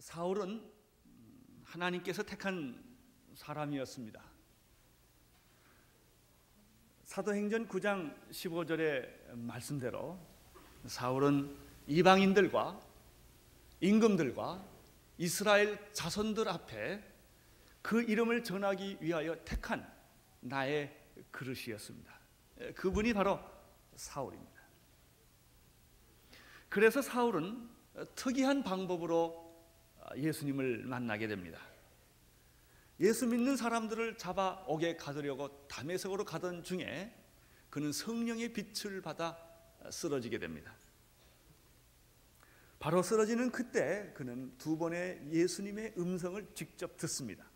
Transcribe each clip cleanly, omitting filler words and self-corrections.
사울은 하나님께서 택한 사람이었습니다. 사도행전 9장 15절의 말씀대로 사울은 이방인들과 임금들과 이스라엘 자손들 앞에 그 이름을 전하기 위하여 택한 나의 그릇이었습니다. 그분이 바로 사울입니다. 그래서 사울은 특이한 방법으로 예수님을 만나게 됩니다. 예수 믿는 사람들을 잡아 옥에 가두려고 다메섹으로 가던 중에 그는 성령의 빛을 받아 쓰러지게 됩니다. 바로 쓰러지는 그때 그는 두 번의 예수님의 음성을 직접 듣습니다.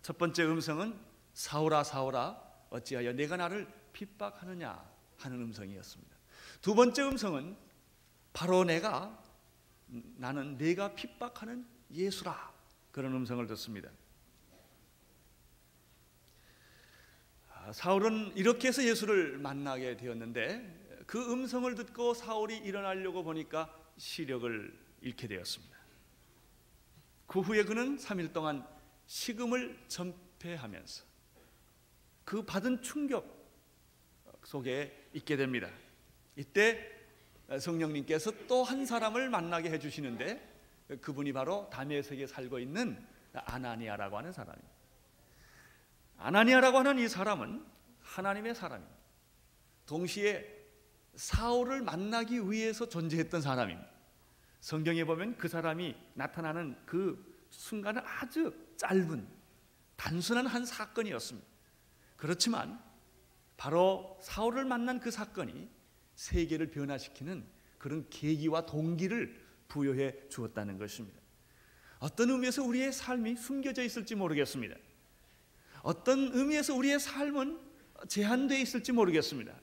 첫 번째 음성은 사울아 사울아 어찌하여 내가 나를 핍박하느냐 하는 음성이었습니다. 두 번째 음성은 바로 나는 내가 핍박하는 예수라 그런 음성을 듣습니다. 사울은 이렇게 해서 예수를 만나게 되었는데 그 음성을 듣고 사울이 일어나려고 보니까 시력을 잃게 되었습니다. 그 후에 그는 3일 동안 식음을 전폐하면서 그 받은 충격 속에 있게 됩니다. 이때 성령님께서 또 한 사람을 만나게 해주시는데 그분이 바로 다메섹에 살고 있는 아나니아라고 하는 사람입니다. 아나니아라고 하는 이 사람은 하나님의 사람입니다. 동시에 사울을 만나기 위해서 존재했던 사람입니다. 성경에 보면 그 사람이 나타나는 그 순간은 아주 짧은 단순한 한 사건이었습니다. 그렇지만 바로 사울을 만난 그 사건이 세계를 변화시키는 그런 계기와 동기를 부여해 주었다는 것입니다. 어떤 의미에서 우리의 삶이 숨겨져 있을지 모르겠습니다. 어떤 의미에서 우리의 삶은 제한되어 있을지 모르겠습니다.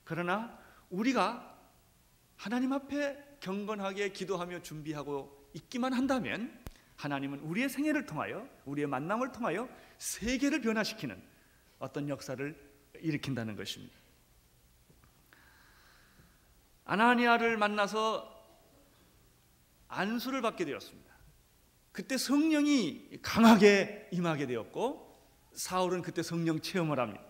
그러나 우리가 하나님 앞에 경건하게 기도하며 준비하고 있기만 한다면 하나님은 우리의 생애를 통하여 우리의 만남을 통하여 세계를 변화시키는 어떤 역사를 일으킨다는 것입니다. 아나니아를 만나서 안수를 받게 되었습니다. 그때 성령이 강하게 임하게 되었고 사울은 그때 성령 체험을 합니다.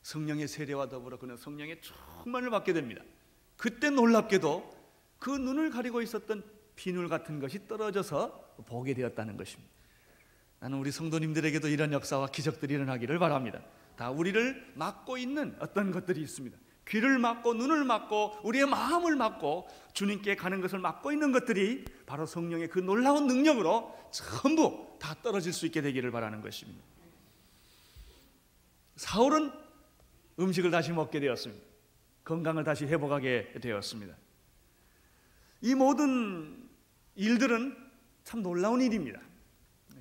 성령의 세례와 더불어 그는 성령의 충만을 받게 됩니다. 그때 놀랍게도 그 눈을 가리고 있었던 비늘 같은 것이 떨어져서 보게 되었다는 것입니다. 나는 우리 성도님들에게도 이런 역사와 기적들이 일어나기를 바랍니다. 다 우리를 막고 있는 어떤 것들이 있습니다. 귀를 막고 눈을 막고 우리의 마음을 막고 주님께 가는 것을 막고 있는 것들이 바로 성령의 그 놀라운 능력으로 전부 다 떨어질 수 있게 되기를 바라는 것입니다. 사울은 음식을 다시 먹게 되었습니다. 건강을 다시 회복하게 되었습니다. 이 모든 일들은 참 놀라운 일입니다.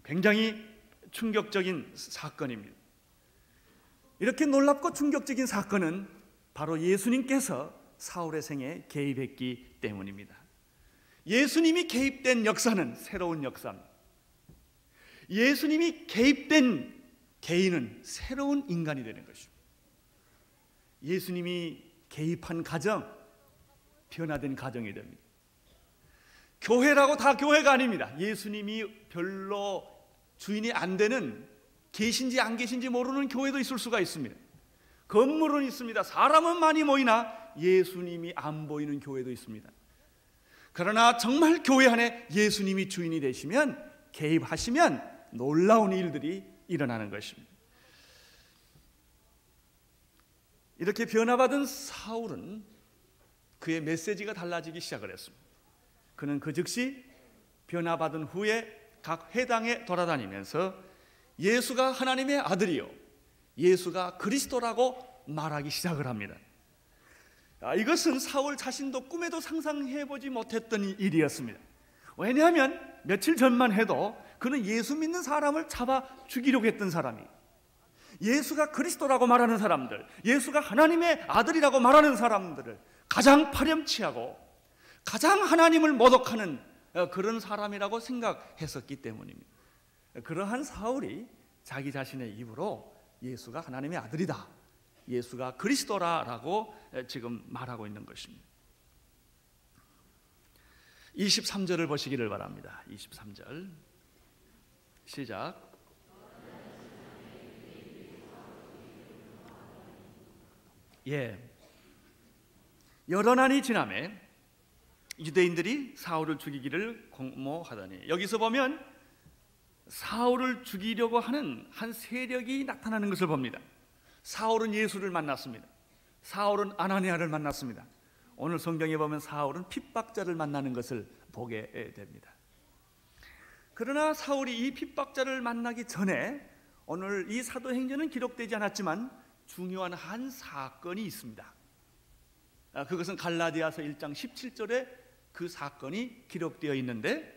굉장히 충격적인 사건입니다. 이렇게 놀랍고 충격적인 사건은 바로 예수님께서 사울의 생애에 개입했기 때문입니다. 예수님이 개입된 역사는 새로운 역사입니다. 예수님이 개입된 개인은 새로운 인간이 되는 것입니다. 예수님이 개입한 가정, 변화된 가정이 됩니다. 교회라고 다 교회가 아닙니다. 예수님이 별로 주인이 안 되는, 계신지 안 계신지 모르는 교회도 있을 수가 있습니다. 건물은 있습니다. 사람은 많이 모이나 예수님이 안 보이는 교회도 있습니다. 그러나 정말 교회 안에 예수님이 주인이 되시면, 개입하시면 놀라운 일들이 일어나는 것입니다. 이렇게 변화받은 사울은 그의 메시지가 달라지기 시작을 했습니다. 그는 그 즉시 변화받은 후에 각 회당에 돌아다니면서 예수가 하나님의 아들이요, 예수가 그리스도라고 말하기 시작을 합니다. 이것은 사울 자신도 꿈에도 상상해보지 못했던 일이었습니다. 왜냐하면 며칠 전만 해도 그는 예수 믿는 사람을 잡아 죽이려고 했던 사람이, 예수가 그리스도라고 말하는 사람들, 예수가 하나님의 아들이라고 말하는 사람들을 가장 파렴치하고 가장 하나님을 모독하는 그런 사람이라고 생각했었기 때문입니다. 그러한 사울이 자기 자신의 입으로 예수가 하나님의 아들이다, 예수가 그리스도라라고 지금 말하고 있는 것입니다. 23절을 보시기를 바랍니다. 23절 시작. 여러 날이 지나매 유대인들이 사울을 죽이기를 공모하더니, 여기서 보면 사울을 죽이려고 하는 한 세력이 나타나는 것을 봅니다. 사울은 예수를 만났습니다. 사울은 아나니아를 만났습니다. 오늘 성경에 보면 사울은 핍박자를 만나는 것을 보게 됩니다. 그러나 사울이 이 핍박자를 만나기 전에 오늘 이 사도행전은 기록되지 않았지만 중요한 한 사건이 있습니다. 그것은 갈라디아서 1장 17절에 그 사건이 기록되어 있는데,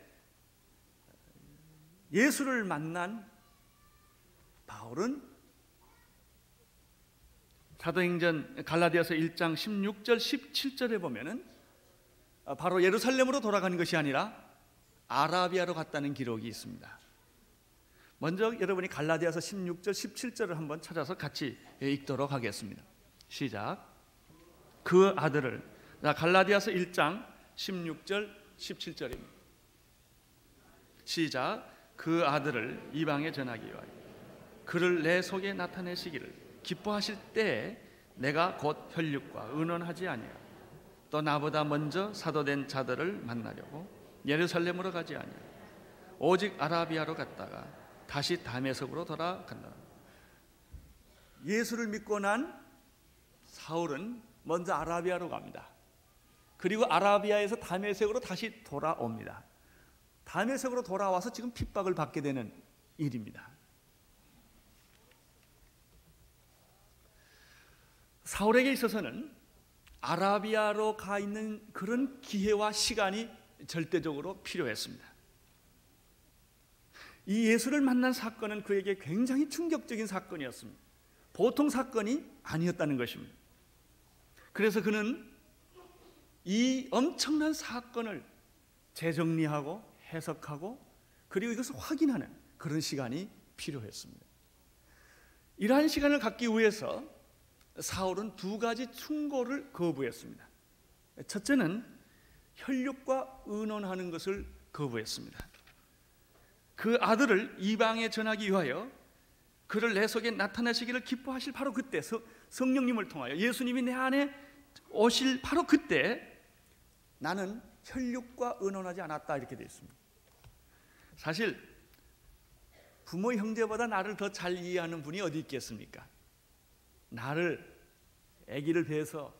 예수를 만난 바울은 사도행전 갈라디아서 1장 16절 17절에 보면은 바로 예루살렘으로 돌아간 것이 아니라 아라비아로 갔다는 기록이 있습니다. 먼저 여러분이 갈라디아서 16절 17절을 한번 찾아서 같이 읽도록 하겠습니다. 시작. 그 아들을, 갈라디아서 1장 16절 17절입니다. 시작. 그 아들을 이방에 전하기 위하여 그를 내 속에 나타내시기를 기뻐하실 때에 내가 곧 혈육과 의논하지 아니하고 또 나보다 먼저 사도된 자들을 만나려고 예루살렘으로 가지 아니하고 오직 아라비아로 갔다가 다시 다메섹으로 돌아간다. 예수를 믿고 난 사울은 먼저 아라비아로 갑니다. 그리고 아라비아에서 다메섹으로 다시 돌아옵니다. 다메섹으로 돌아와서 지금 핍박을 받게 되는 일입니다. 사울에게 있어서는 아라비아로 가 있는 그런 기회와 시간이 절대적으로 필요했습니다. 이 예수를 만난 사건은 그에게 굉장히 충격적인 사건이었습니다. 보통 사건이 아니었다는 것입니다. 그래서 그는 이 엄청난 사건을 재정리하고 해석하고 그리고 이것을 확인하는 그런 시간이 필요했습니다. 이러한 시간을 갖기 위해서 사울은 두 가지 충고를 거부했습니다. 첫째는 혈육과 의논하는 것을 거부했습니다. 그 아들을 이방에 전하기 위하여 그를 내 속에 나타내시기를 기뻐하실 바로 그때, 성령님을 통하여 예수님이 내 안에 오실 바로 그때 나는 혈육과 의논하지 않았다, 이렇게 되어 있습니다. 사실 부모 형제보다 나를 더 잘 이해하는 분이 어디 있겠습니까? 나를 아기를 배에서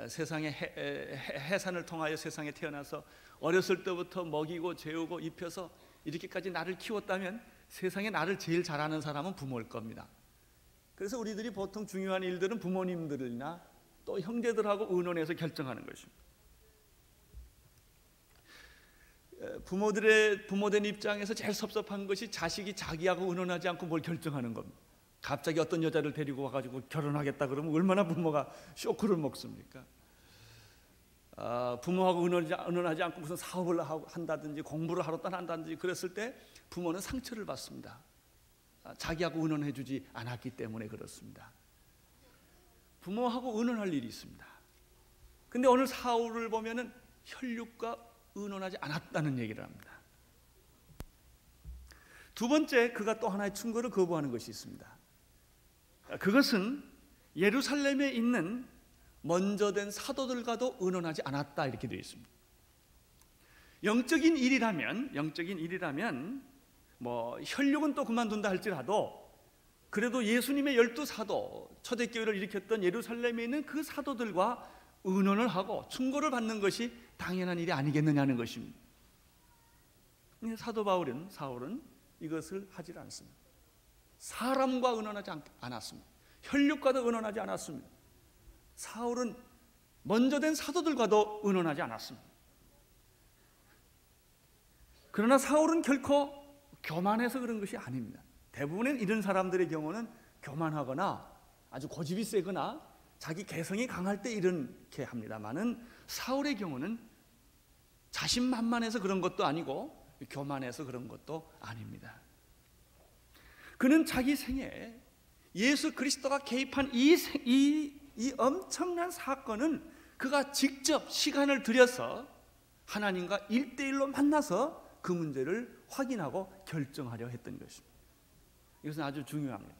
세상에 해산을 통하여 세상에 태어나서 어렸을 때부터 먹이고 재우고 입혀서 이렇게까지 나를 키웠다면 세상에 나를 제일 잘 아는 사람은 부모일 겁니다. 그래서 우리들이 보통 중요한 일들은 부모님들이나 또 형제들하고 의논해서 결정하는 것입니다. 부모된 입장에서 제일 섭섭한 것이 자식이 자기하고 의논하지 않고 뭘 결정하는 겁니다. 갑자기 어떤 여자를 데리고 와가지고 결혼하겠다 그러면 얼마나 부모가 쇼크를 먹습니까? 부모하고 의논하지 않고 무슨 사업을 한다든지 공부를 하러 떠난다든지 그랬을 때 부모는 상처를 받습니다. 자기하고 의논해 주지 않았기 때문에 그렇습니다. 부모하고 의논할 일이 있습니다. 근데 오늘 사울을 보면은 혈육과 의논하지 않았다는 얘기를 합니다. 두 번째, 그가 또 하나의 충고를 거부하는 것이 있습니다. 그것은 예루살렘에 있는 먼저 된 사도들과도 의논하지 않았다, 이렇게 되어 있습니다. 영적인 일이라면 뭐 혈육은 또 그만둔다 할지라도 그래도 예수님의 12사도 초대교회를 일으켰던 예루살렘에 있는 그 사도들과 의논을 하고 충고를 받는 것이 당연한 일이 아니겠느냐는 것입니다. 사도 사울은 이것을 하지 않습니다. 사람과 의논하지 않았습니다. 혈육과도 의논하지 않았습니다. 사울은 먼저 된 사도들과도 의논하지 않았습니다. 그러나 사울은 결코 교만해서 그런 것이 아닙니다. 대부분의 이런 사람들의 경우는 교만하거나 아주 고집이 세거나 자기 개성이 강할 때 이렇게 합니다만은 사울의 경우는 자신만만해서 그런 것도 아니고 교만해서 그런 것도 아닙니다. 그는 자기 생에 예수 그리스도가 개입한 이 엄청난 사건은 그가 직접 시간을 들여서 하나님과 1대1로 만나서 그 문제를 확인하고 결정하려 했던 것입니다. 이것은 아주 중요합니다.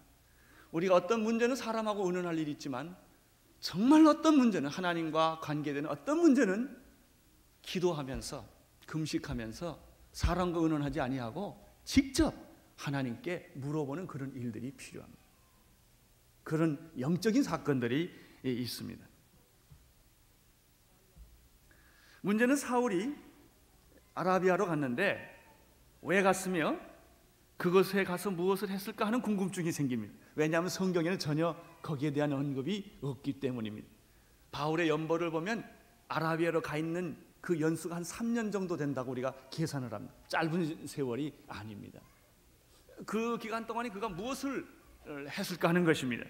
우리가 어떤 문제는 사람하고 의논할 일이 있지만 정말 어떤 문제는, 하나님과 관계되는 어떤 문제는 기도하면서 금식하면서 사람과 의논하지 아니하고 직접 하나님께 물어보는 그런 일들이 필요합니다. 그런 영적인 사건들이 있습니다. 문제는 사울이 아라비아로 갔는데 왜 갔으며 그곳에 가서 무엇을 했을까 하는 궁금증이 생깁니다. 왜냐하면 성경에는 전혀 거기에 대한 언급이 없기 때문입니다. 바울의 연보를 보면 아라비아로 가 있는 그 연수가 한 3년 정도 된다고 우리가 계산을 합니다. 짧은 세월이 아닙니다. 그 기간 동안에 그가 무엇을 했을까 하는 것입니다.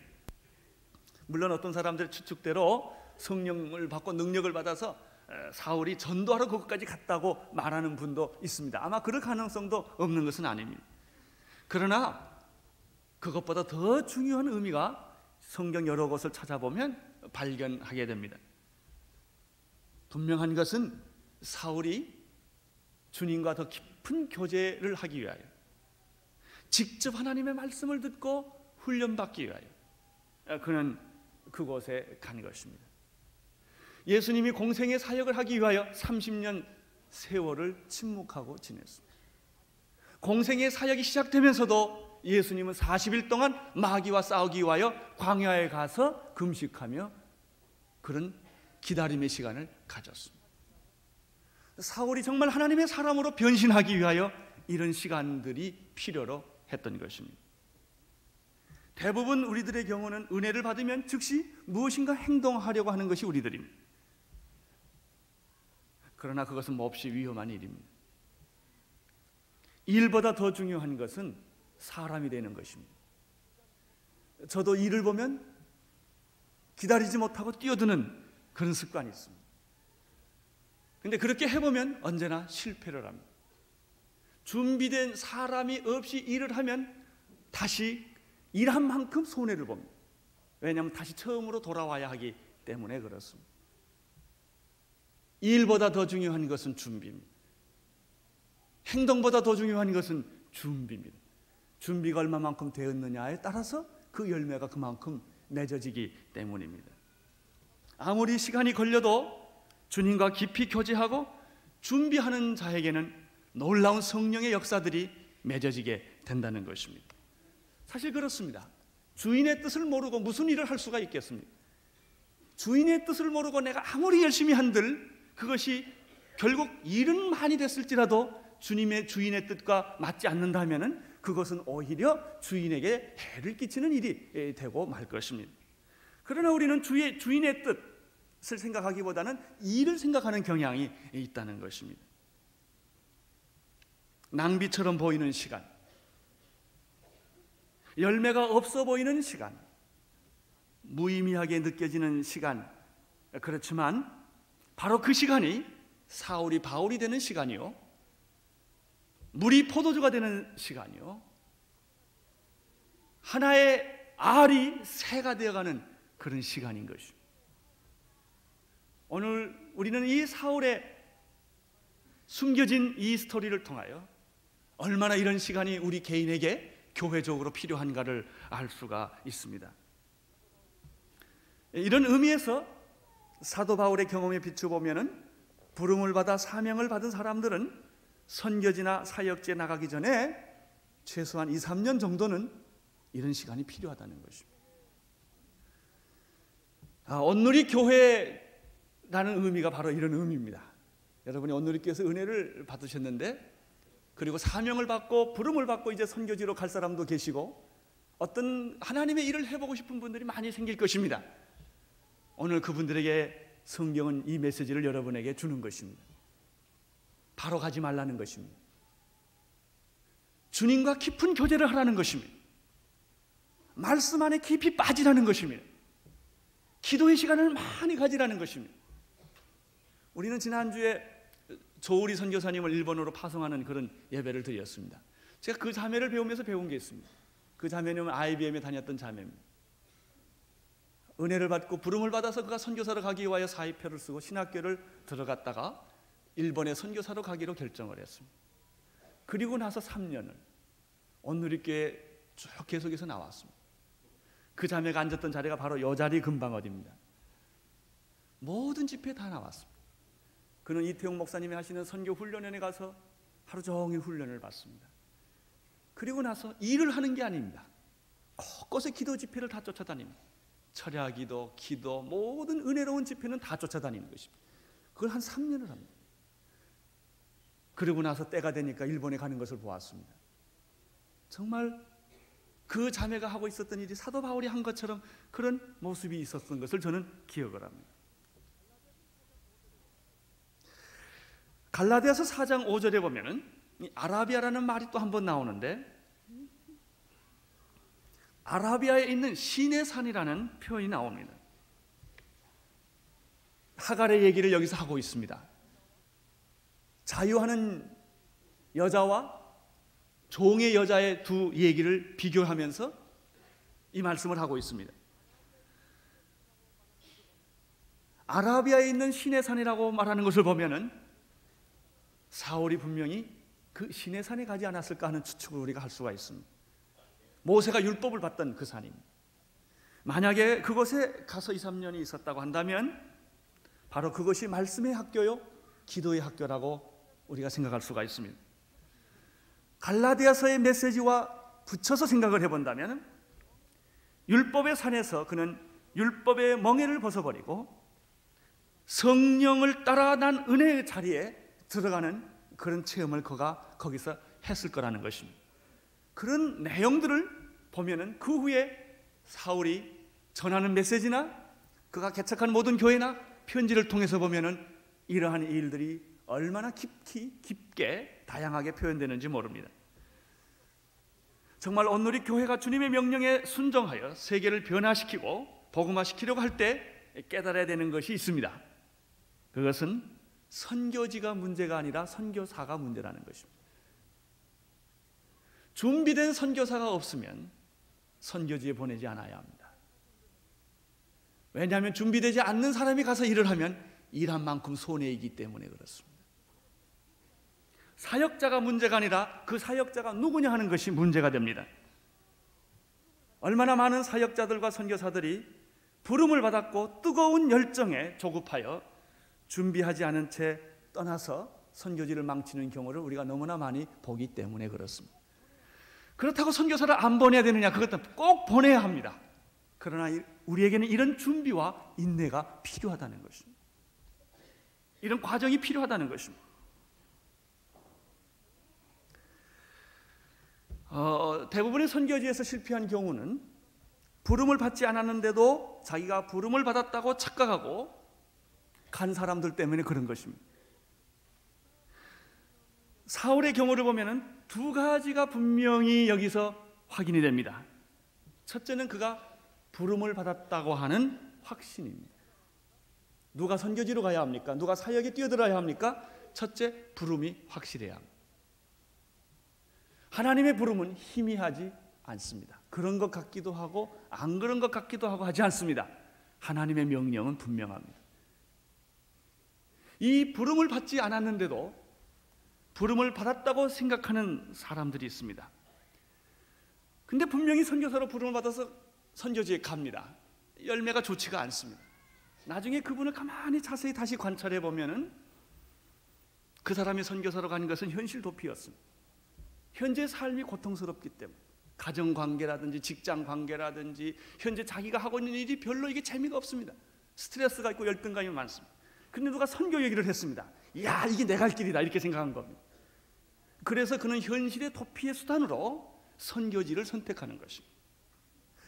물론 어떤 사람들의 추측대로 성령을 받고 능력을 받아서 사울이 전도하러 그것까지 갔다고 말하는 분도 있습니다. 아마 그럴 가능성도 없는 것은 아닙니다. 그러나 그것보다 더 중요한 의미가 성경 여러 곳을 찾아보면 발견하게 됩니다. 분명한 것은 사울이 주님과 더 깊은 교제를 하기 위하여, 직접 하나님의 말씀을 듣고 훈련받기 위하여 그는 그곳에 간 것입니다. 예수님이 공생의 사역을 하기 위하여 30년 세월을 침묵하고 지냈습니다. 공생의 사역이 시작되면서도 예수님은 40일 동안 마귀와 싸우기 위하여 광야에 가서 금식하며 그런 기다림의 시간을 가졌습니다. 사울이 정말 하나님의 사람으로 변신하기 위하여 이런 시간들이 필요로 했던 것입니다. 대부분 우리들의 경우는 은혜를 받으면 즉시 무엇인가 행동하려고 하는 것이 우리들입니다. 그러나 그것은 몹시 위험한 일입니다. 일보다 더 중요한 것은 사람이 되는 것입니다. 저도 일을 보면 기다리지 못하고 뛰어드는 그런 습관이 있습니다. 그런데 그렇게 해보면 언제나 실패를 합니다. 준비된 사람이 없이 일을 하면 다시 일한 만큼 손해를 봅니다. 왜냐하면 다시 처음으로 돌아와야 하기 때문에 그렇습니다. 일보다 더 중요한 것은 준비입니다. 행동보다 더 중요한 것은 준비입니다. 준비가 얼마만큼 되었느냐에 따라서 그 열매가 그만큼 맺어지기 때문입니다. 아무리 시간이 걸려도 주님과 깊이 교제하고 준비하는 자에게는 놀라운 성령의 역사들이 맺어지게 된다는 것입니다. 사실 그렇습니다. 주인의 뜻을 모르고 무슨 일을 할 수가 있겠습니까? 주인의 뜻을 모르고 내가 아무리 열심히 한들 그것이 결국 일은 많이 됐을지라도 주님의 주인의 뜻과 맞지 않는다면 그것은 오히려 주인에게 해를 끼치는 일이 되고 말 것입니다. 그러나 우리는 주인의 뜻을 생각하기보다는 일을 생각하는 경향이 있다는 것입니다. 낭비처럼 보이는 시간, 열매가 없어 보이는 시간, 무의미하게 느껴지는 시간, 그렇지만 바로 그 시간이 사울이 바울이 되는 시간이요, 물이 포도주가 되는 시간이요, 하나의 알이 새가 되어가는 그런 시간인 것입니다. 오늘 우리는 이 사울의 숨겨진 이 스토리를 통하여 얼마나 이런 시간이 우리 개인에게 교회적으로 필요한가를 알 수가 있습니다. 이런 의미에서 사도 바울의 경험에 비춰보면 부름을 받아 사명을 받은 사람들은 선교지나 사역지에 나가기 전에 최소한 2, 3년 정도는 이런 시간이 필요하다는 것입니다. 온누리 교회라는 의미가 바로 이런 의미입니다. 여러분이 온누리교회에서 은혜를 받으셨는데, 그리고 사명을 받고 부름을 받고 이제 선교지로 갈 사람도 계시고 어떤 하나님의 일을 해보고 싶은 분들이 많이 생길 것입니다. 오늘 그분들에게 성경은 이 메시지를 여러분에게 주는 것입니다. 바로 가지 말라는 것입니다. 주님과 깊은 교제를 하라는 것입니다. 말씀 안에 깊이 빠지라는 것입니다. 기도의 시간을 많이 가지라는 것입니다. 우리는 지난주에 조우리 선교사님을 일본으로 파송하는 그런 예배를 드렸습니다. 제가 그 자매를 배우면서 배운 게 있습니다. 그 자매는 IBM에 다녔던 자매입니다. 은혜를 받고 부름을 받아서 그가 선교사로 가기 위하여 사입표를 쓰고 신학교를 들어갔다가 일본에 선교사로 가기로 결정을 했습니다. 그리고 나서 3년을 온누리교회 쭉 계속해서 나왔습니다. 그 자매가 앉았던 자리가 바로 이 자리 금방 어디입니다. 모든 집회에 다 나왔습니다. 그는 이태용 목사님이 하시는 선교 훈련원에 가서 하루 종일 훈련을 받습니다. 그리고 나서 일을 하는 게 아닙니다. 곳곳에 기도 집회를 다 쫓아다닙니다. 철야 기도, 기도, 모든 은혜로운 집회는 다 쫓아다니는 것입니다. 그걸 한 3년을 합니다. 그러고 나서 때가 되니까 일본에 가는 것을 보았습니다. 정말 그 자매가 하고 있었던 일이 사도 바울이 한 것처럼 그런 모습이 있었던 것을 저는 기억을 합니다. 갈라디아서 4장 5절에 보면은 이 아라비아라는 말이 또 한 번 나오는데, 아라비아에 있는 시내산이라는 표현이 나옵니다. 하갈의 얘기를 여기서 하고 있습니다. 자유하는 여자와 종의 여자의 두 얘기를 비교하면서 이 말씀을 하고 있습니다. 아라비아에 있는 시내산이라고 말하는 것을 보면은 사울이 분명히 그 시내산에 가지 않았을까 하는 추측을 우리가 할 수가 있습니다. 모세가 율법을 받던 그 산입니다. 만약에 그곳에 가서 2, 3년이 있었다고 한다면 바로 그것이 말씀의 학교요, 기도의 학교라고 우리가 생각할 수가 있습니다. 갈라디아서의 메시지와 붙여서 생각을 해본다면 율법의 산에서 그는 율법의 멍에를 벗어버리고 성령을 따라 난 은혜의 자리에 들어가는 그런 체험을 그가 거기서 했을 거라는 것입니다. 그런 내용들을 보면은 그 후에 사울이 전하는 메시지나 그가 개척한 모든 교회나 편지를 통해서 보면은 이러한 일들이 얼마나 깊게 다양하게 표현되는지 모릅니다. 정말 온누리 교회가 주님의 명령에 순종하여 세계를 변화시키고 복음화시키려고 할 때 깨달아야 되는 것이 있습니다. 그것은 선교지가 문제가 아니라 선교사가 문제라는 것입니다. 준비된 선교사가 없으면 선교지에 보내지 않아야 합니다. 왜냐하면 준비되지 않는 사람이 가서 일을 하면 일한 만큼 손해이기 때문에 그렇습니다. 사역자가 문제가 아니라 그 사역자가 누구냐 하는 것이 문제가 됩니다. 얼마나 많은 사역자들과 선교사들이 부름을 받았고 뜨거운 열정에 조급하여 준비하지 않은 채 떠나서 선교지를 망치는 경우를 우리가 너무나 많이 보기 때문에 그렇습니다. 그렇다고 선교사를 안 보내야 되느냐? 그것도 꼭 보내야 합니다. 그러나 우리에게는 이런 준비와 인내가 필요하다는 것입니다. 이런 과정이 필요하다는 것입니다. 대부분의 선교지에서 실패한 경우는 부름을 받지 않았는데도 자기가 부름을 받았다고 착각하고 간 사람들 때문에 그런 것입니다. 사울의 경우를 보면은 두 가지가 분명히 여기서 확인이 됩니다. 첫째는 그가 부름을 받았다고 하는 확신입니다. 누가 선교지로 가야 합니까? 누가 사역에 뛰어들어야 합니까? 첫째, 부름이 확실해야 합니다. 하나님의 부름은 희미하지 않습니다. 그런 것 같기도 하고 안 그런 것 같기도 하고 하지 않습니다. 하나님의 명령은 분명합니다. 이 부름을 받지 않았는데도 부름을 받았다고 생각하는 사람들이 있습니다. 근데 분명히 선교사로 부름을 받아서 선교지에 갑니다. 열매가 좋지가 않습니다. 나중에 그분을 가만히 자세히 다시 관찰해 보면은 그 사람이 선교사로 가는 것은 현실 도피였습니다. 현재 삶이 고통스럽기 때문에 가정관계라든지 직장관계라든지 현재 자기가 하고 있는 일이 별로 이게 재미가 없습니다. 스트레스가 있고 열등감이 많습니다. 근데 누가 선교 얘기를 했습니다. 야, 이게 내 갈 길이다 이렇게 생각한 겁니다. 그래서 그는 현실의 도피의 수단으로 선교지를 선택하는 것입니다.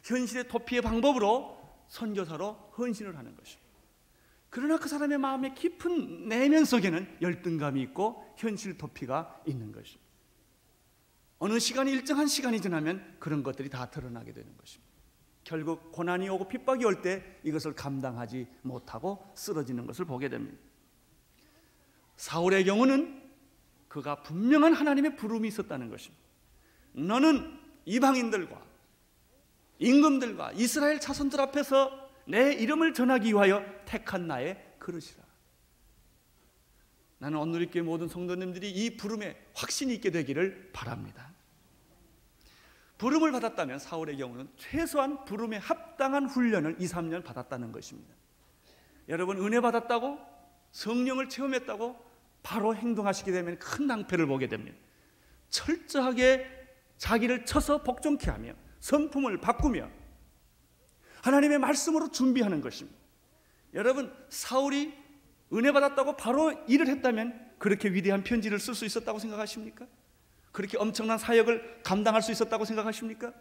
현실의 도피의 방법으로 선교사로 헌신을 하는 것입니다. 그러나 그 사람의 마음의 깊은 내면 속에는 열등감이 있고 현실 도피가 있는 것입니다. 어느 시간이 일정한 시간이 지나면 그런 것들이 다 드러나게 되는 것입니다. 결국 고난이 오고 핍박이 올 때 이것을 감당하지 못하고 쓰러지는 것을 보게 됩니다. 사울의 경우는 그가 분명한 하나님의 부름이 있었다는 것입니다. 너는 이방인들과 임금들과 이스라엘 자손들 앞에서 내 이름을 전하기 위하여 택한 나의 그릇이라. 나는 온누리교회 모든 성도님들이 이 부름에 확신이 있게 되기를 바랍니다. 부름을 받았다면 사울의 경우는 최소한 부름에 합당한 훈련을 2, 3년 받았다는 것입니다. 여러분, 은혜 받았다고 성령을 체험했다고 바로 행동하시게 되면 큰 낭패를 보게 됩니다. 철저하게 자기를 쳐서 복종케 하며 성품을 바꾸며 하나님의 말씀으로 준비하는 것입니다. 여러분, 사울이 은혜 받았다고 바로 일을 했다면 그렇게 위대한 편지를 쓸 수 있었다고 생각하십니까? 그렇게 엄청난 사역을 감당할 수 있었다고 생각하십니까?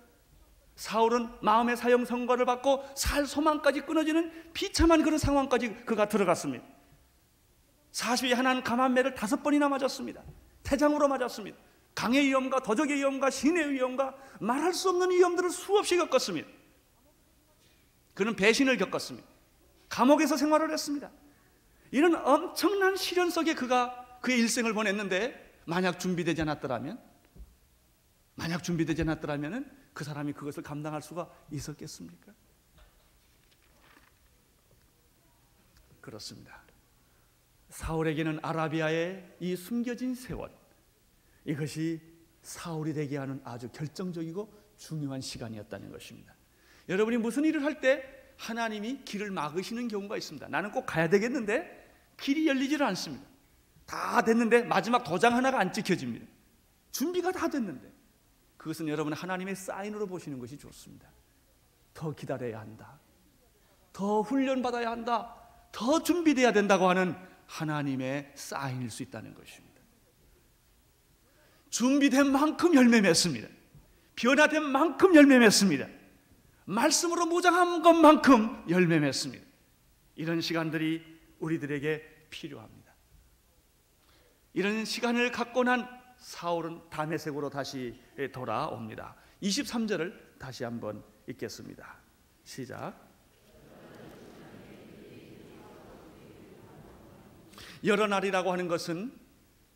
사울은 마음의 사형 선고를 받고 살 소망까지 끊어지는 비참한 그런 상황까지 그가 들어갔습니다. 40이 하나는 감한매를 5번이나 맞았습니다. 태장으로 맞았습니다. 강의 위험과 도적의 위험과 신의 위험과 말할 수 없는 위험들을 수없이 겪었습니다. 그는 배신을 겪었습니다. 감옥에서 생활을 했습니다. 이런 엄청난 시련 속에 그가 그의 일생을 보냈는데 만약 준비되지 않았더라면 그 사람이 그것을 감당할 수가 있었겠습니까? 그렇습니다. 사울에게는 아라비아의 이 숨겨진 세월, 이것이 사울이 되게 하는 아주 결정적이고 중요한 시간이었다는 것입니다. 여러분이 무슨 일을 할 때 하나님이 길을 막으시는 경우가 있습니다. 나는 꼭 가야 되겠는데 길이 열리지를 않습니다. 다 됐는데 마지막 도장 하나가 안 찍혀집니다. 준비가 다 됐는데 그것은 여러분 하나님의 사인으로 보시는 것이 좋습니다. 더 기다려야 한다, 더 훈련받아야 한다, 더 준비돼야 된다고 하는 하나님의 사인일 수 있다는 것입니다. 준비된 만큼 열매 맺습니다. 변화된 만큼 열매 맺습니다. 말씀으로 무장한 것만큼 열매 맺습니다. 이런 시간들이 우리들에게 필요합니다. 이런 시간을 갖고 난 사울은 다메섹으로 다시 돌아옵니다. 23절을 다시 한번 읽겠습니다. 시작. 여러 날이라고 하는 것은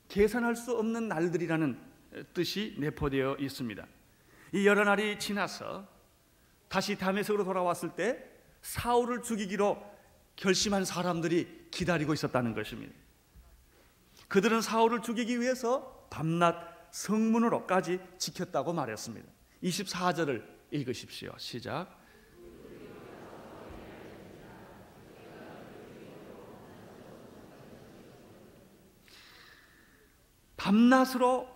계산할 수 없는 날들이라는 뜻이 내포되어 있습니다. 이 여러 날이 지나서 다시 다메섹으로 돌아왔을 때 사울을 죽이기로 결심한 사람들이 기다리고 있었다는 것입니다. 그들은 사울을 죽이기 위해서 밤낮 성문으로까지 지켰다고 말했습니다. 24절을 읽으십시오. 시작. 밤낮으로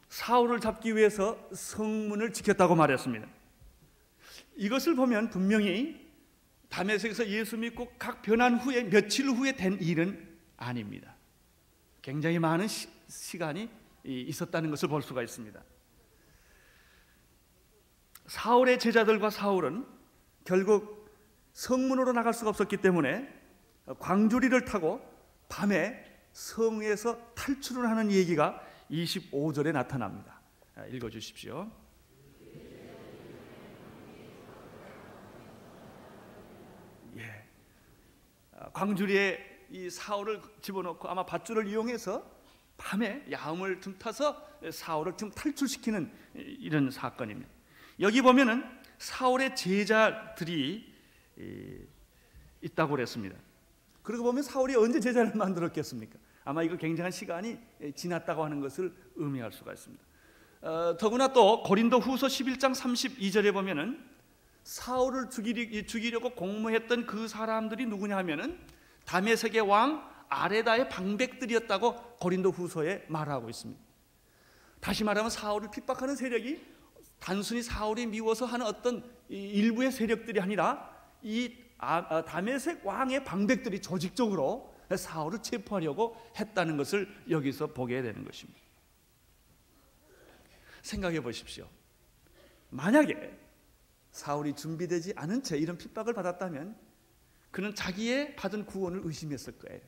사울을 잡기 위해서 성문을 지켰다고 말했습니다. 이것을 보면 분명히 다메섹에서 예수 믿고 각 변한 후에 며칠 후에 된 일은 아닙니다. 굉장히 많은 시간이 있었다는 것을 볼 수가 있습니다. 사울의 제자들과 사울은 결국 성문으로 나갈 수가 없었기 때문에 광주리를 타고 밤에 성에서 탈출을 하는 얘기가 25절에 나타납니다. 읽어주십시오. 광주리에 이 사울을 집어넣고 아마 밧줄을 이용해서 밤에 야음을 틈타서 사울을 좀 탈출시키는 이런 사건입니다. 여기 보면은 사울의 제자들이 있다고 그랬습니다. 그러고 보면 사울이 언제 제자를 만들었겠습니까? 아마 이거 굉장한 시간이 지났다고 하는 것을 의미할 수가 있습니다. 더구나 또 고린도 후서 11장 32절에 보면은 사울을 죽이려고 공모했던 그 사람들이 누구냐 하면은 다메섹의 왕 아레다의 방백들이었다고 고린도 후서에 말하고 있습니다. 다시 말하면 사울을 핍박하는 세력이 단순히 사울이 미워서 하는 어떤 일부의 세력들이 아니라 이 다메섹 왕의 방백들이 조직적으로 사울을 체포하려고 했다는 것을 여기서 보게 되는 것입니다. 생각해 보십시오. 만약에 사울이 준비되지 않은 채 이런 핍박을 받았다면 그는 자기의 받은 구원을 의심했을 거예요.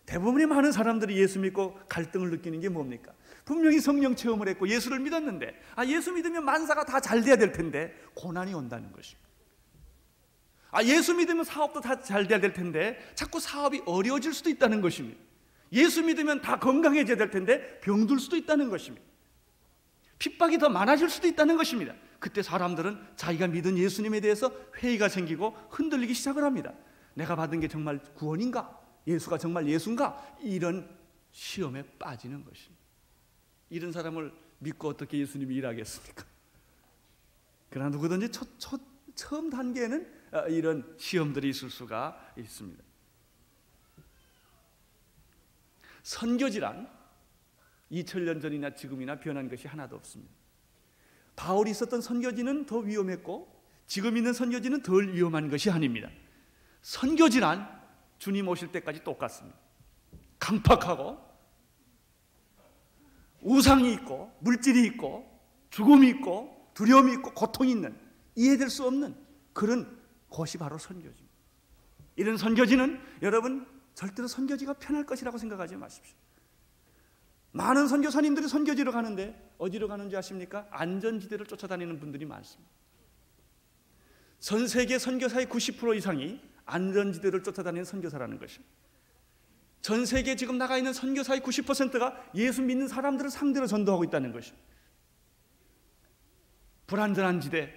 대부분의 많은 사람들이 예수 믿고 갈등을 느끼는 게 뭡니까? 분명히 성령 체험을 했고 예수를 믿었는데 예수 믿으면 만사가 다 잘 돼야 될 텐데 고난이 온다는 것입니다. 예수 믿으면 사업도 다 잘 돼야 될 텐데 자꾸 사업이 어려워질 수도 있다는 것입니다. 예수 믿으면 다 건강해져야 될 텐데 병들 수도 있다는 것입니다. 핍박이 더 많아질 수도 있다는 것입니다. 그때 사람들은 자기가 믿은 예수님에 대해서 회의가 생기고 흔들리기 시작을 합니다. 내가 받은 게 정말 구원인가? 예수가 정말 예수인가? 이런 시험에 빠지는 것입니다. 이런 사람을 믿고 어떻게 예수님이 일하겠습니까? 그러나 누구든지 처음 단계에는 이런 시험들이 있을 수가 있습니다. 선교지란 2000년 전이나 지금이나 변한 것이 하나도 없습니다. 바울이 있었던 선교지는 더 위험했고 지금 있는 선교지는 덜 위험한 것이 아닙니다. 선교지란 주님 오실 때까지 똑같습니다. 강팍하고 우상이 있고 물질이 있고 죽음이 있고 두려움이 있고 고통이 있는, 이해될 수 없는 그런 곳이 바로 선교지입니다. 이런 선교지는 여러분 절대로 선교지가 편할 것이라고 생각하지 마십시오. 많은 선교사님들이 선교지로 가는데 어디로 가는지 아십니까? 안전지대를 쫓아다니는 분들이 많습니다. 전 세계 선교사의 90% 이상이 안전지대를 쫓아다니는 선교사라는 것입니다. 전 세계에 지금 나가 있는 선교사의 90%가 예수 믿는 사람들을 상대로 전도하고 있다는 것입니다. 불안전한 지대,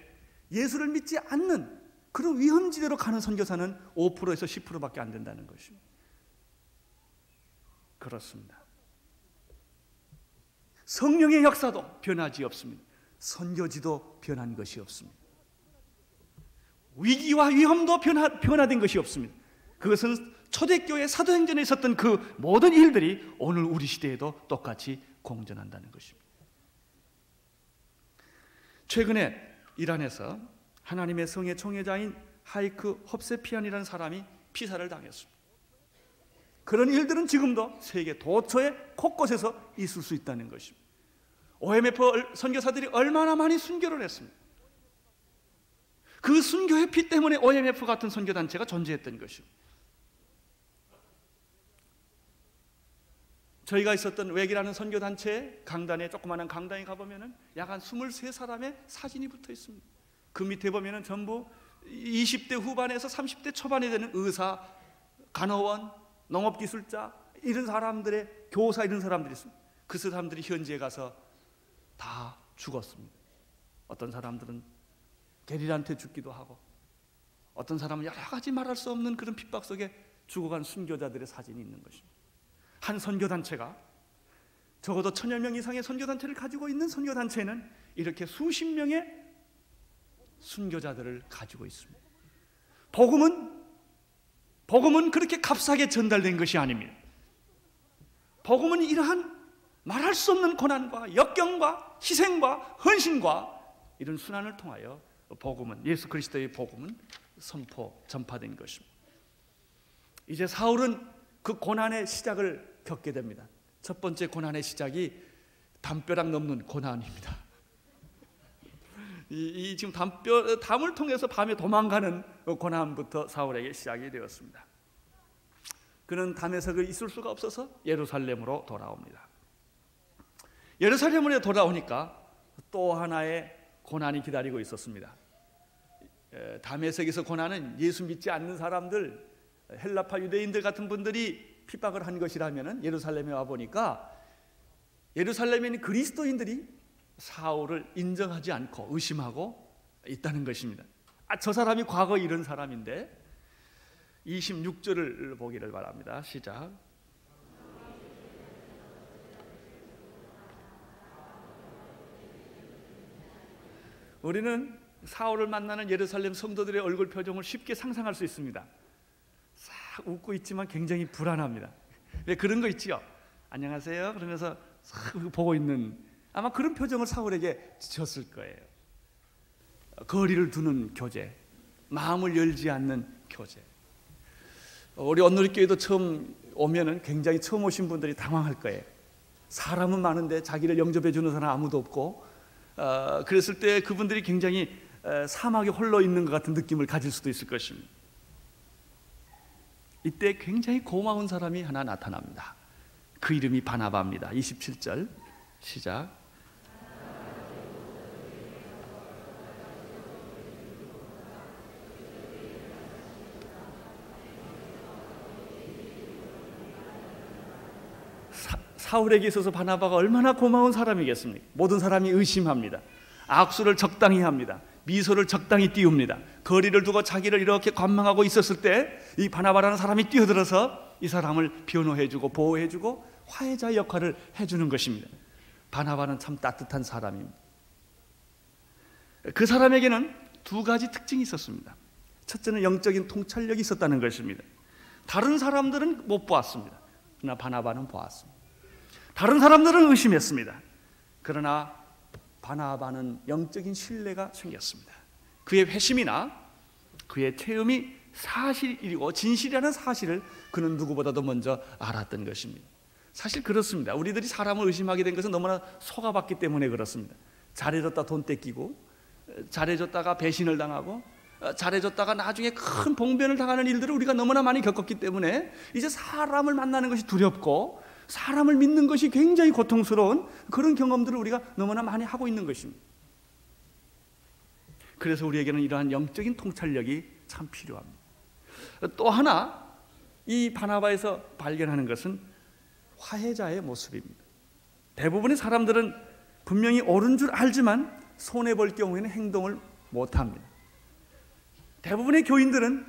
예수를 믿지 않는 그런 위험지대로 가는 선교사는 5%에서 10%밖에 안 된다는 것입니다. 그렇습니다. 성령의 역사도 변하지 없습니다. 선교지도 변한 것이 없습니다. 위기와 위험도 변화된 것이 없습니다. 그것은 초대교회 사도행전에 있었던 그 모든 일들이 오늘 우리 시대에도 똑같이 공존한다는 것입니다. 최근에 이란에서 하나님의 성의 총회자인 하이크 홉세피안이라는 사람이 피살을 당했습니다. 그런 일들은 지금도 세계 도처에 곳곳에서 있을 수 있다는 것입니다. OMF 선교사들이 얼마나 많이 순교를 했습니다. 그 순교의 피 때문에 OMF 같은 선교단체가 존재했던 것입니다. 저희가 있었던 웩이라는 선교단체의 강단에, 조그마한 강단에 가보면 약 한 23사람의 사진이 붙어 있습니다. 그 밑에 보면 전부 20대 후반에서 30대 초반이 되는 의사, 간호원, 농업기술자, 이런 사람들의 교사, 이런 사람들이 있습니다. 그 사람들이 현지에 가서 다 죽었습니다. 어떤 사람들은 게릴한테 죽기도 하고, 어떤 사람은 여러 가지 말할 수 없는 그런 핍박 속에 죽어간 순교자들의 사진이 있는 것입니다. 한 선교단체가 적어도 1000여 명 이상의 선교단체를 가지고 있는 선교단체는 이렇게 수십 명의 순교자들을 가지고 있습니다. 복음은 그렇게 값싸게 전달된 것이 아닙니다. 복음은 이러한 말할 수 없는 고난과 역경과 희생과 헌신과 이런 순환을 통하여 복음은, 예수 그리스도의 복음은 전파된 것입니다. 이제 사울은 그 고난의 시작을 겪게 됩니다. 첫 번째 고난의 시작이 담벼락 넘는 고난입니다. 지금 담을 통해서 밤에 도망가는 고난부터 사울에게 시작이 되었습니다. 그는 담에서 있을 수가 없어서 예루살렘으로 돌아옵니다. 예루살렘으로 돌아오니까 또 하나의 고난이 기다리고 있었습니다. 다메섹에서 고난은 예수 믿지 않는 사람들, 헬라파 유대인들 같은 분들이 핍박을 한 것이라면 예루살렘에 와 보니까 예루살렘에 있는 그리스도인들이 사울을 인정하지 않고 의심하고 있다는 것입니다. 저 사람이 과거 이런 사람인데, 26절을 보기를 바랍니다. 시작. 우리는 사울을 만나는 예루살렘 성도들의 얼굴 표정을 쉽게 상상할 수 있습니다. 싹 웃고 있지만 굉장히 불안합니다. 왜 그런 거 있지요? 안녕하세요 그러면서 싹 보고 있는, 아마 그런 표정을 사울에게 지었을 거예요. 거리를 두는 교제, 마음을 열지 않는 교제. 우리 온누리교회도 처음 오면은 굉장히 처음 오신 분들이 당황할 거예요. 사람은 많은데 자기를 영접해 주는 사람 아무도 없고, 그랬을 때 그분들이 굉장히 사막에 홀로 있는 것 같은 느낌을 가질 수도 있을 것입니다. 이때 굉장히 고마운 사람이 하나 나타납니다. 그 이름이 바나바입니다. 27절 시작. 사울에게 있어서 바나바가 얼마나 고마운 사람이겠습니까? 모든 사람이 의심합니다. 악수를 적당히 합니다. 미소를 적당히 띄웁니다. 거리를 두고 자기를 이렇게 관망하고 있었을 때 이 바나바라는 사람이 뛰어들어서 이 사람을 변호해주고 보호해주고 화해자 역할을 해주는 것입니다. 바나바는 참 따뜻한 사람입니다. 그 사람에게는 두 가지 특징이 있었습니다. 첫째는 영적인 통찰력이 있었다는 것입니다. 다른 사람들은 못 보았습니다. 그러나 바나바는 보았습니다. 다른 사람들은 의심했습니다. 그러나 바나바는 영적인 신뢰가 생겼습니다. 그의 회심이나 그의 체험이 사실이고 진실이라는 사실을 그는 누구보다도 먼저 알았던 것입니다. 사실 그렇습니다. 우리들이 사람을 의심하게 된 것은 너무나 속아봤기 때문에 그렇습니다. 잘해줬다 돈 뺏기고, 잘해줬다가 배신을 당하고, 잘해줬다가 나중에 큰 봉변을 당하는 일들을 우리가 너무나 많이 겪었기 때문에 이제 사람을 만나는 것이 두렵고 사람을 믿는 것이 굉장히 고통스러운 그런 경험들을 우리가 너무나 많이 하고 있는 것입니다. 그래서 우리에게는 이러한 영적인 통찰력이 참 필요합니다. 또 하나 이 바나바에서 발견하는 것은 화해자의 모습입니다. 대부분의 사람들은 분명히 옳은 줄 알지만 손해볼 경우에는 행동을 못합니다. 대부분의 교인들은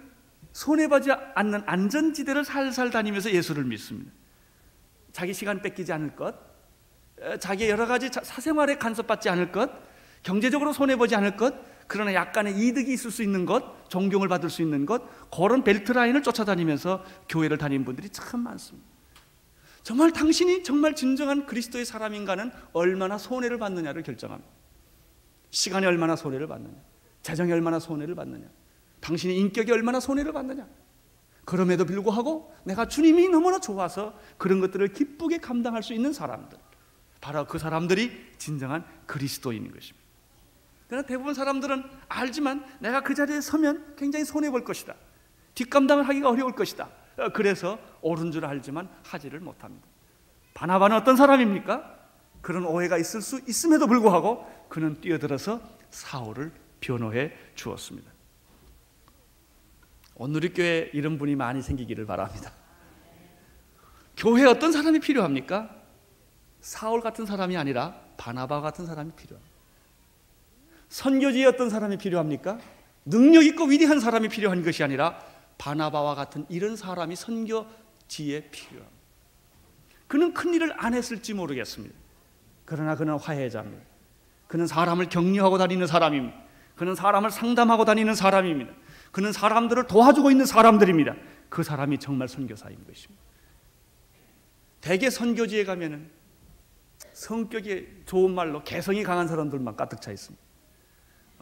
손해보지 않는 안전지대를 살살 다니면서 예수를 믿습니다. 자기 시간 뺏기지 않을 것, 자기의 여러 가지 사생활에 간섭받지 않을 것, 경제적으로 손해보지 않을 것, 그러나 약간의 이득이 있을 수 있는 것, 존경을 받을 수 있는 것, 그런 벨트라인을 쫓아다니면서 교회를 다니는 분들이 참 많습니다. 정말 당신이 정말 진정한 그리스도의 사람인가는 얼마나 손해를 받느냐를 결정합니다. 시간이 얼마나 손해를 받느냐, 재정이 얼마나 손해를 받느냐, 당신의 인격이 얼마나 손해를 받느냐. 그럼에도 불구하고 내가 주님이 너무나 좋아서 그런 것들을 기쁘게 감당할 수 있는 사람들, 바로 그 사람들이 진정한 그리스도인인 것입니다. 그러나 대부분 사람들은 알지만 내가 그 자리에 서면 굉장히 손해볼 것이다, 뒷감당을 하기가 어려울 것이다, 그래서 옳은 줄 알지만 하지를 못합니다. 바나바는 어떤 사람입니까? 그런 오해가 있을 수 있음에도 불구하고 그는 뛰어들어서 사울을 변호해 주었습니다. 오늘 우리 교회에 이런 분이 많이 생기기를 바랍니다. 교회에 어떤 사람이 필요합니까? 사울 같은 사람이 아니라 바나바 같은 사람이 필요합니다. 선교지에 어떤 사람이 필요합니까? 능력 있고 위대한 사람이 필요한 것이 아니라 바나바와 같은 이런 사람이 선교지에 필요합니다. 그는 큰 일을 안 했을지 모르겠습니다. 그러나 그는 화해자입니다. 그는 사람을 격려하고 다니는 사람입니다. 그는 사람을 상담하고 다니는 사람입니다. 그는 사람들을 도와주고 있는 사람들입니다. 그 사람이 정말 선교사인 것입니다. 대개 선교지에 가면은 성격이 좋은 말로 개성이 강한 사람들만 가득 차 있습니다.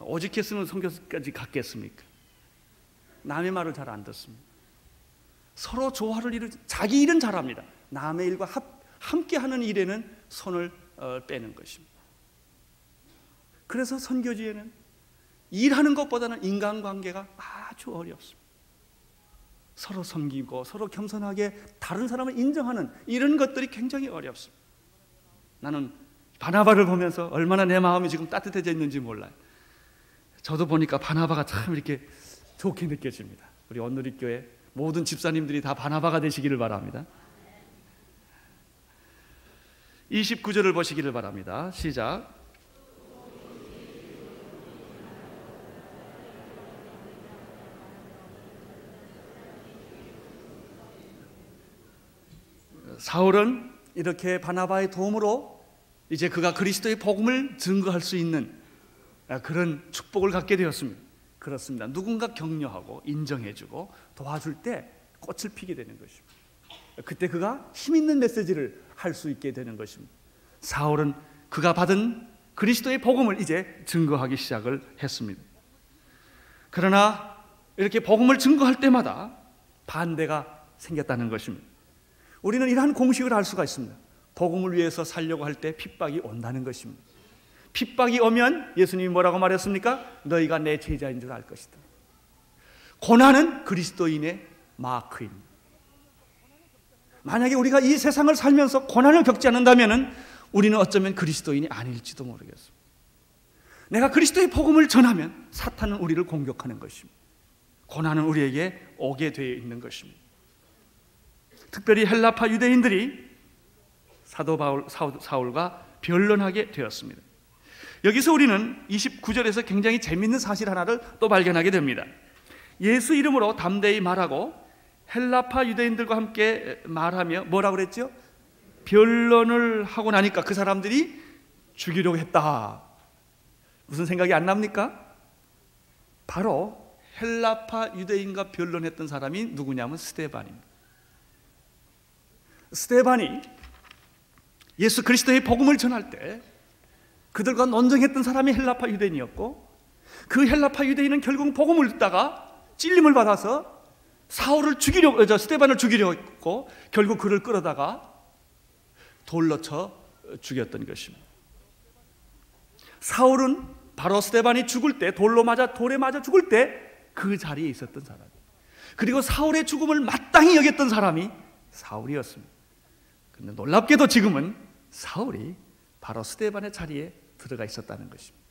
오직했으면 선교까지 갔겠습니까? 남의 말을 잘 안 듣습니다. 서로 조화를 이루지, 자기 일은 잘합니다. 남의 일과 함께 하는 일에는 손을 빼는 것입니다. 그래서 선교지에는 일하는 것보다는 인간관계가 아주 어렵습니다. 서로 섬기고 서로 겸손하게 다른 사람을 인정하는 이런 것들이 굉장히 어렵습니다. 나는 바나바를 보면서 얼마나 내 마음이 지금 따뜻해져 있는지 몰라요. 저도 보니까 바나바가 참 이렇게 좋게 느껴집니다. 우리 온누리교회 모든 집사님들이 다 바나바가 되시기를 바랍니다. 29절을 보시기를 바랍니다. 시작. 사울은 이렇게 바나바의 도움으로 이제 그가 그리스도의 복음을 증거할 수 있는 그런 축복을 갖게 되었습니다. 그렇습니다. 누군가 격려하고 인정해주고 도와줄 때 꽃을 피게 되는 것입니다. 그때 그가 힘 있는 메시지를 할 수 있게 되는 것입니다. 사울은 그가 받은 그리스도의 복음을 이제 증거하기 시작을 했습니다. 그러나 이렇게 복음을 증거할 때마다 반대가 생겼다는 것입니다. 우리는 이러한 공식을 알 수가 있습니다. 복음을 위해서 살려고 할 때 핍박이 온다는 것입니다. 핍박이 오면 예수님이 뭐라고 말했습니까? 너희가 내 제자인 줄 알 것이다. 고난은 그리스도인의 마크입니다. 만약에 우리가 이 세상을 살면서 고난을 겪지 않는다면 우리는 어쩌면 그리스도인이 아닐지도 모르겠습니다. 내가 그리스도의 복음을 전하면 사탄은 우리를 공격하는 것입니다. 고난은 우리에게 오게 되어 있는 것입니다. 특별히 헬라파 유대인들이 사도 사울과 변론하게 되었습니다. 여기서 우리는 29절에서 굉장히 재미있는 사실 하나를 또 발견하게 됩니다. 예수 이름으로 담대히 말하고 헬라파 유대인들과 함께 말하며 뭐라고 그랬죠? 변론을 하고 나니까 그 사람들이 죽이려고 했다. 무슨 생각이 안 납니까? 바로 헬라파 유대인과 변론했던 사람이 누구냐면 스데반입니다. 스데반이 예수 그리스도의 복음을 전할 때 그들과 논쟁했던 사람이 헬라파 유대인이었고, 그 헬라파 유대인은 결국 복음을 듣다가 찔림을 받아서 스데반을 죽이려고 했고, 결국 그를 끌어다가 돌로 쳐 죽였던 것입니다. 사울은 바로 스데반이 죽을 때, 돌에 맞아 죽을 때 그 자리에 있었던 사람, 그리고 사울의 죽음을 마땅히 여겼던 사람이 사울이었습니다. 그런데 놀랍게도 지금은 사울이 바로 스데반의 자리에 들어가 있었다는 것입니다.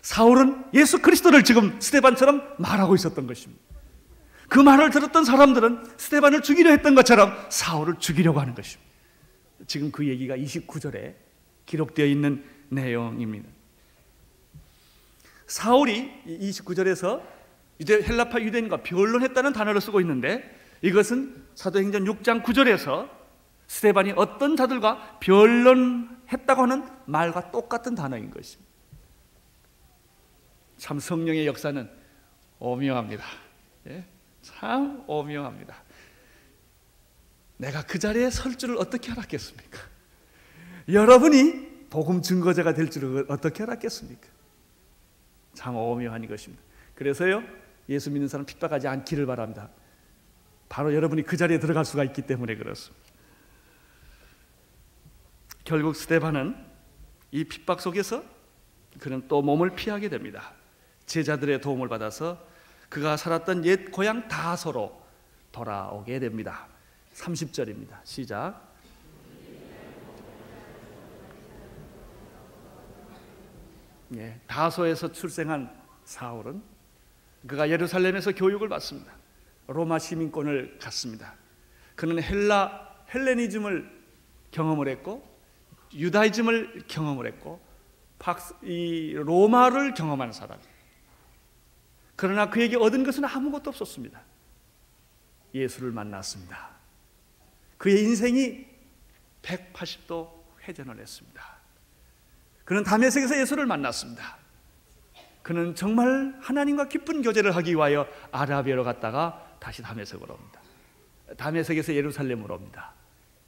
사울은 예수 그리스도를 지금 스데반처럼 말하고 있었던 것입니다. 그 말을 들었던 사람들은 스데반을 죽이려 했던 것처럼 사울을 죽이려고 하는 것입니다. 지금 그 얘기가 29절에 기록되어 있는 내용입니다. 사울이 29절에서 헬라파 유대인과 변론했다는 단어를 쓰고 있는데, 이것은 사도행전 6장 9절에서 스데반이 어떤 자들과 변론했다고 하는 말과 똑같은 단어인 것입니다. 참 성령의 역사는 오묘합니다. 참 오묘합니다. 내가 그 자리에 설 줄을 어떻게 알았겠습니까? 여러분이 복음 증거자가 될 줄을 어떻게 알았겠습니까? 참 오묘한 것입니다. 그래서요, 예수 믿는 사람 핍박하지 않기를 바랍니다. 바로 여러분이 그 자리에 들어갈 수가 있기 때문에 그렇습니다. 결국 스데반은 이 핍박 속에서 그는 또 몸을 피하게 됩니다. 제자들의 도움을 받아서 그가 살았던 옛 고향 다소로 돌아오게 됩니다. 30절입니다. 시작. 다소에서 출생한 사울은 그가 예루살렘에서 교육을 받습니다. 로마 시민권을 갖습니다. 그는 헬레니즘을 경험을 했고, 유다이즘을 경험을 했고, 이 로마를 경험한 사람. 그러나 그에게 얻은 것은 아무것도 없었습니다. 예수를 만났습니다. 그의 인생이 180도 회전을 했습니다. 그는 다메섹에서 예수를 만났습니다. 그는 정말 하나님과 깊은 교제를 하기 위하여 아라비아로 갔다가 다시 다메섹으로 옵니다. 다메섹에서 예루살렘으로 옵니다.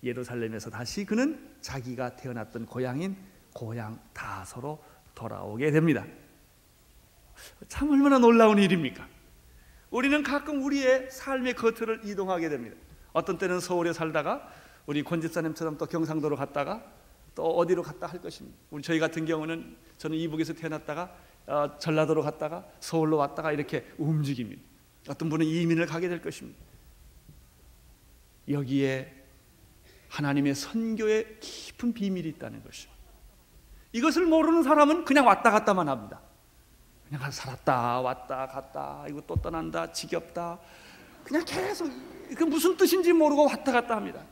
예루살렘에서 다시 그는 자기가 태어났던 고향인 고향 다소로 돌아오게 됩니다. 참 얼마나 놀라운 일입니까? 우리는 가끔 우리의 삶의 거처를 이동하게 됩니다. 어떤 때는 서울에 살다가 우리 권 집사님처럼 또 경상도로 갔다가 또 어디로 갔다 할 것입니다. 저희 같은 경우는 저는 이북에서 태어났다가 전라도로 갔다가 서울로 왔다가 이렇게 움직입니다. 어떤 분은 이민을 가게 될 것입니다. 여기에 하나님의 선교의 깊은 비밀이 있다는 것입니다. 이것을 모르는 사람은 그냥 왔다 갔다만 합니다. 그냥 살았다 왔다 갔다, 이거 또 떠난다, 지겹다, 그냥 계속 그 무슨 뜻인지 모르고 왔다 갔다 합니다.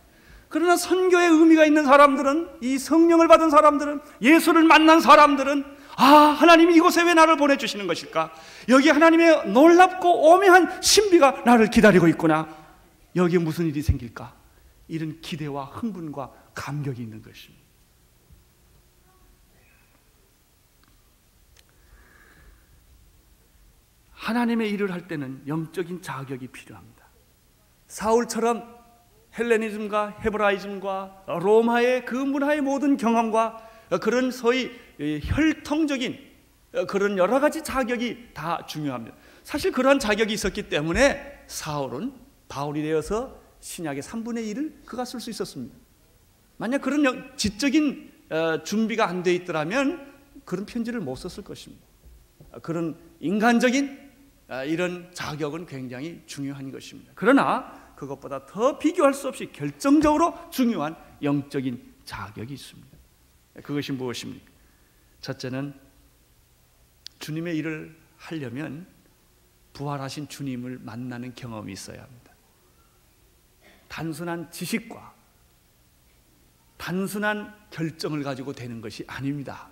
그러나 선교의 의미가 있는 사람들은, 이 성령을 받은 사람들은, 예수를 만난 사람들은, 하나님이 이곳에 왜 나를 보내주시는 것일까? 여기 하나님의 놀랍고 오묘한 신비가 나를 기다리고 있구나. 여기에 무슨 일이 생길까? 이런 기대와 흥분과 감격이 있는 것입니다. 하나님의 일을 할 때는 영적인 자격이 필요합니다. 사울처럼 헬레니즘과 헤브라이즘과 로마의 그 문화의 모든 경험과 그런 소위 혈통적인 그런 여러 가지 자격이 다 중요합니다. 사실 그러한 자격이 있었기 때문에 사울은 바울이 되어서 신약의 3분의 1을 그가 쓸 수 있었습니다. 만약 그런 지적인 준비가 안 돼 있더라면 그런 편지를 못 썼을 것입니다. 그런 인간적인 이런 자격은 굉장히 중요한 것입니다. 그러나 그것보다 더 비교할 수 없이 결정적으로 중요한 영적인 자격이 있습니다. 그것이 무엇입니까? 첫째는 주님의 일을 하려면 부활하신 주님을 만나는 경험이 있어야 합니다. 단순한 지식과 단순한 결정을 가지고 되는 것이 아닙니다.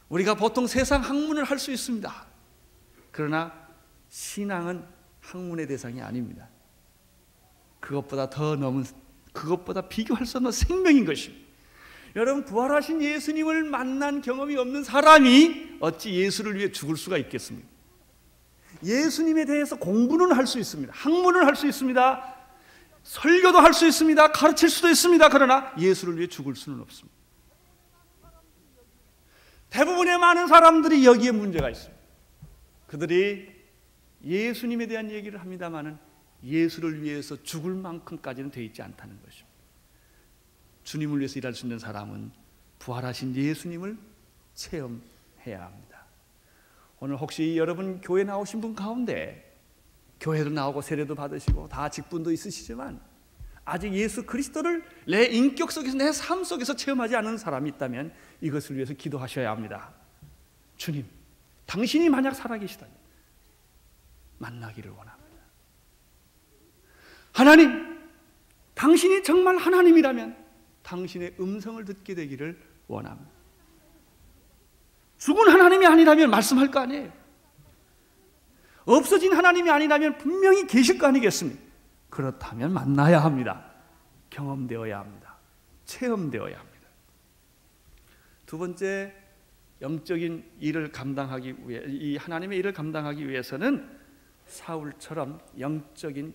우리가 보통 세상 학문을 할 수 있습니다. 그러나 신앙은 학문의 대상이 아닙니다. 그것보다 더 넘은, 그것보다 비교할 수 없는 생명인 것입니다. 여러분, 부활하신 예수님을 만난 경험이 없는 사람이 어찌 예수를 위해 죽을 수가 있겠습니까? 예수님에 대해서 공부는 할 수 있습니다. 학문을 할 수 있습니다. 설교도 할 수 있습니다. 가르칠 수도 있습니다. 그러나 예수를 위해 죽을 수는 없습니다. 대부분의 많은 사람들이 여기에 문제가 있습니다. 그들이 예수님에 대한 얘기를 합니다마는 예수를 위해서 죽을 만큼까지는 돼 있지 않다는 것입니다. 주님을 위해서 일할 수 있는 사람은 부활하신 예수님을 체험해야 합니다. 오늘 혹시 여러분 교회 나오신 분 가운데 교회도 나오고 세례도 받으시고 다 직분도 있으시지만 아직 예수 그리스도를 내 인격 속에서, 내 삶 속에서 체험하지 않은 사람이 있다면 이것을 위해서 기도하셔야 합니다. 주님, 당신이 만약 살아계시다면 만나기를 원합니다. 하나님, 당신이 정말 하나님이라면 당신의 음성을 듣게 되기를 원합니다. 죽은 하나님이 아니라면 말씀할 거 아니에요. 없어진 하나님이 아니라면 분명히 계실 거 아니겠습니까? 그렇다면 만나야 합니다. 경험되어야 합니다. 체험되어야 합니다. 두 번째, 영적인 일을 감당하기 위해, 이 하나님의 일을 감당하기 위해서는 사울처럼 영적인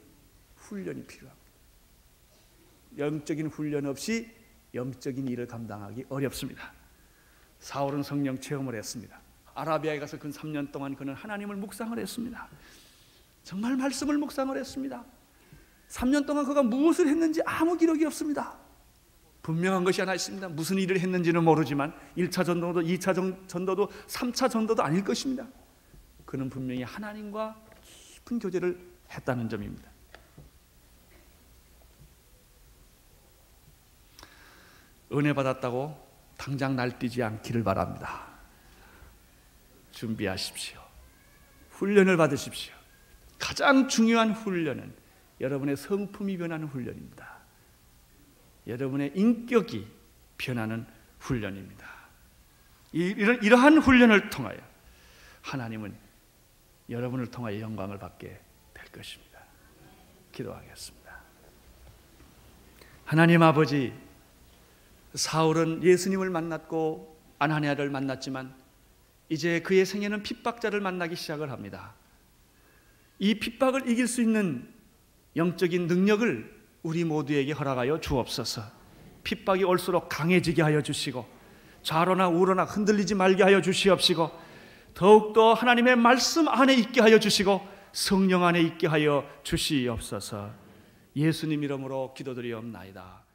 훈련이 필요합니다. 영적인 훈련 없이 영적인 일을 감당하기 어렵습니다. 사울은 성령 체험을 했습니다. 아라비아에 가서 근 3년 동안 그는 하나님을 묵상을 했습니다. 정말 말씀을 묵상을 했습니다. 3년 동안 그가 무엇을 했는지 아무 기록이 없습니다. 분명한 것이 하나 있습니다. 무슨 일을 했는지는 모르지만 1차 전도도 2차 전도도 3차 전도도 아닐 것입니다. 그는 분명히 하나님과 깊은 교제를 했다는 점입니다. 은혜 받았다고 당장 날뛰지 않기를 바랍니다. 준비하십시오. 훈련을 받으십시오. 가장 중요한 훈련은 여러분의 성품이 변하는 훈련입니다. 여러분의 인격이 변하는 훈련입니다. 이러한 훈련을 통하여 하나님은 여러분을 통하여 영광을 받게 될 것입니다. 기도하겠습니다. 하나님 아버지, 사울은 예수님을 만났고 아나니아를 만났지만 이제 그의 생애는 핍박자를 만나기 시작을 합니다. 이 핍박을 이길 수 있는 영적인 능력을 우리 모두에게 허락하여 주옵소서. 핍박이 올수록 강해지게 하여 주시고 좌로나 우로나 흔들리지 말게 하여 주시옵시고 더욱더 하나님의 말씀 안에 있게 하여 주시고 성령 안에 있게 하여 주시옵소서. 예수님 이름으로 기도드리옵나이다.